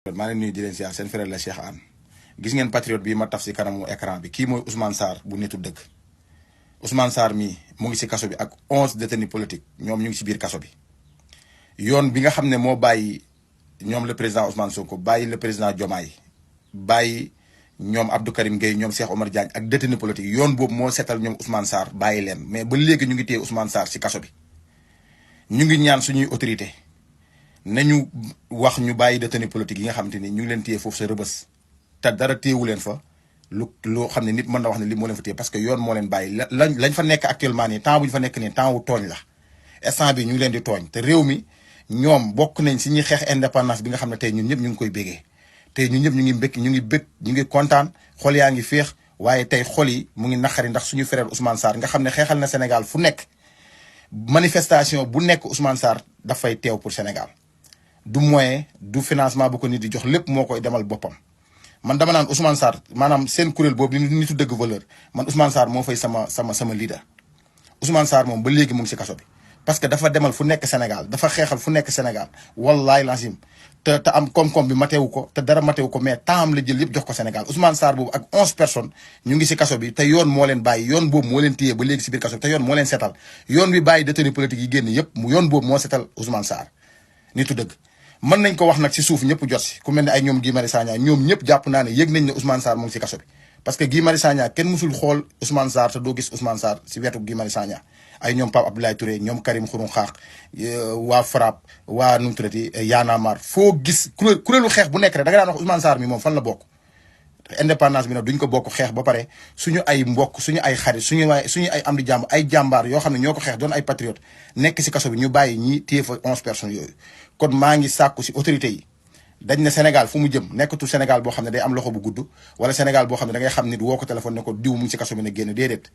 maa ngi nuyu di leen ziar seen frère la Cheikh Anne gis ngeen patriote bi ma taf si kanamu écran bi kii mooy Ousmane Sarr bu nitu dëgg Ousmane Sarr mii mu ngi si kaso bi ak 11 détenus politiques ñoom ñu ngi si biir kaso bi yoon bi nga xam ne moo bàyyi ñoom le président Ousmane Sonko bàyyi le président Diomaye bàyyi ñoom Abdou Karim Gueye ñoom Cheikh Omar Diagne ak détenus politiques yoon boobu moo seetal ñoom Ousmane Sarr bàyyi leen mais ba léegi ñu ngi téye Ousmane Sarr si kaso bi ñu ngi ñaan suñuy autorité nañu wax ñu bàyyi détenus politique yi nga xamante ni ñu ngi leen téye foofu sa rëbës te dara téyewu leen fa loo xam ne nit mën na wax ne li moo leen fa téye parce que yoon moo leen bàyyi lañ fa nekk actuellement nii temps bu ñu fa nekk nii temps wu tooñ la instant bi ñu ngi leen di tooñ te réew mi ñoom bokk nañ si ñi xeex indépendance bi nga xam ne tey ñun ñëpp ñu ngi koy bégee tey ñun ñëpp ñu ngi bëgg ñu ngi kontaan xol yaa ngi féex waaye tey xol yi mu ngi naqari ndax suñu frère Ousmane Sarr nga xam ne xeexal na Sénégal fu nekk manifestation bu nekk Ousmane Sarr dafay teew pour Sénégal du moyen du financement bu ko nit di jox lépp moo koy demal boppam man dama naan Ousmane Sarr maanaam seen kuréel boobu di nitu dëgg valeur man Ousmane Sarr moo fay sama leader Ousmane Sarr moom ba léegi mu ngi si kaso bi parce que dafa demal fu nekk Sénégal dafa xeexal fu nekk Sénégal wallaay lancim te am koom-koom bi mateewu ko te dara mateewu ko mais temps am la jël yëpp jox ko Sénégal Ousmane Sarr boobu ak 11 personnes ñu ngi si kaso bi te yoon moo leen bàyyi yoon boobu moo leen téye ba léegi si biir kaso bi te yoon moo leen seetal yoon bi bàyyi détenu politique yi génn yëpp yoon boobu moo seetal Ousmane Sarr nitu dëgg mën nañ ko wax nag si suuf ñëpp jot si ku mel ne ay ñoom Guy Marius Sagna ñoom ñëpp jàpp naa ne yëg nañ ne Ousmane Sarr mu ngi si kaso bi parce que Guy Marius Sagna kenn musul xool Ousmane Sarr te doo gis Ousmane Sarr si wetu Guy Marius Sagna ay ñoom Pape Abdoulaye Touré ñoom Karim Xurum Xaax waa FRAPP waa nu mu tuddati Y'en a marre foo gis kuréelu xeex bu nekk rek da nga daan wax Ousmane Sarr mi moom fan la bokk indépendance bi nag duñ ko bokk xeex ba pare suñu ay mbokk suñu ay xarit suñu ay am di jàmm ay jàmbaar yoo xam ne ñoo ko xeex doon ay patriote nekk si kaso bi ñu bàyyi ñi téye fa 11 personnes yooyu kon maa ngi sàkku si autorité yi dañ ne Sénégal fu mu jëm nekkatul Sénégal boo xam ne day am loxo bu gudd wala Sénégal boo xam ne da ngay xam nit woo ko téléphone ne ko diw mu ngi si kaso bi ne génn déedéet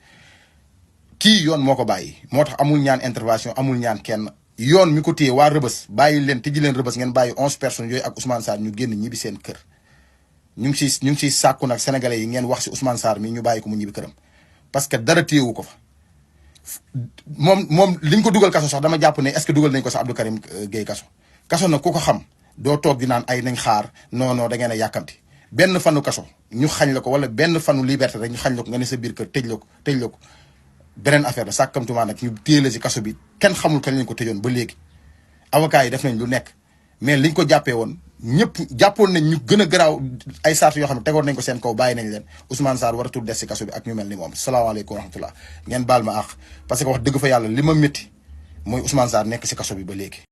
kii yoon moo ko bàyyi moo tax amul ñaan intervention amul ñaan kenn yoon mi ko téye waa rëbës bàyyi leen tëji leen rëbës ngeen bàyyi 11 personnes yooyu ak Ousmane Sarr ñu génn ñibbi seen kër ñu ngi siy sàkku nag sénégalais yi ngeen wax si Ousmane Sarr mi ñu bàyyi ko mu ñibbi këram parce que dara téyewu ko fa moom liñ ko dugal kaso sax dama jàpp ne est-ce que dugal nañ ko sax Abdou Karim Gueye kaso nag ku ko xam doo toog di naan ay nañ xaar non da ngeen a yàkkamti benn fanu kaso ñu xañ la ko wala benn fanu liberté rek ñu xañ la ko nga ne sa biir kër tëj la ko beneen affaire la sàkkamtumaa nag ñu téye la si kaso bi kenn xamul kañ lañ ko tëjoon ba léegi avocats yi def nañ lu nekk mais liñ ko jàppee woon ñëpp jàppoon nañ ñu gën a garaaw ay sart yoo xam ne tegoon nañ ko seen kaw bàyyi nañ leen Ousmane Sarr waratul des si kaso bi ak ñu mel ni moom salaamaaleykum wa rahmatullah ngeen baal ma àq parce que wax dëgg fa yàlla li ma métti mooy Ousmane Sarr nekk si kaso bi ba léegi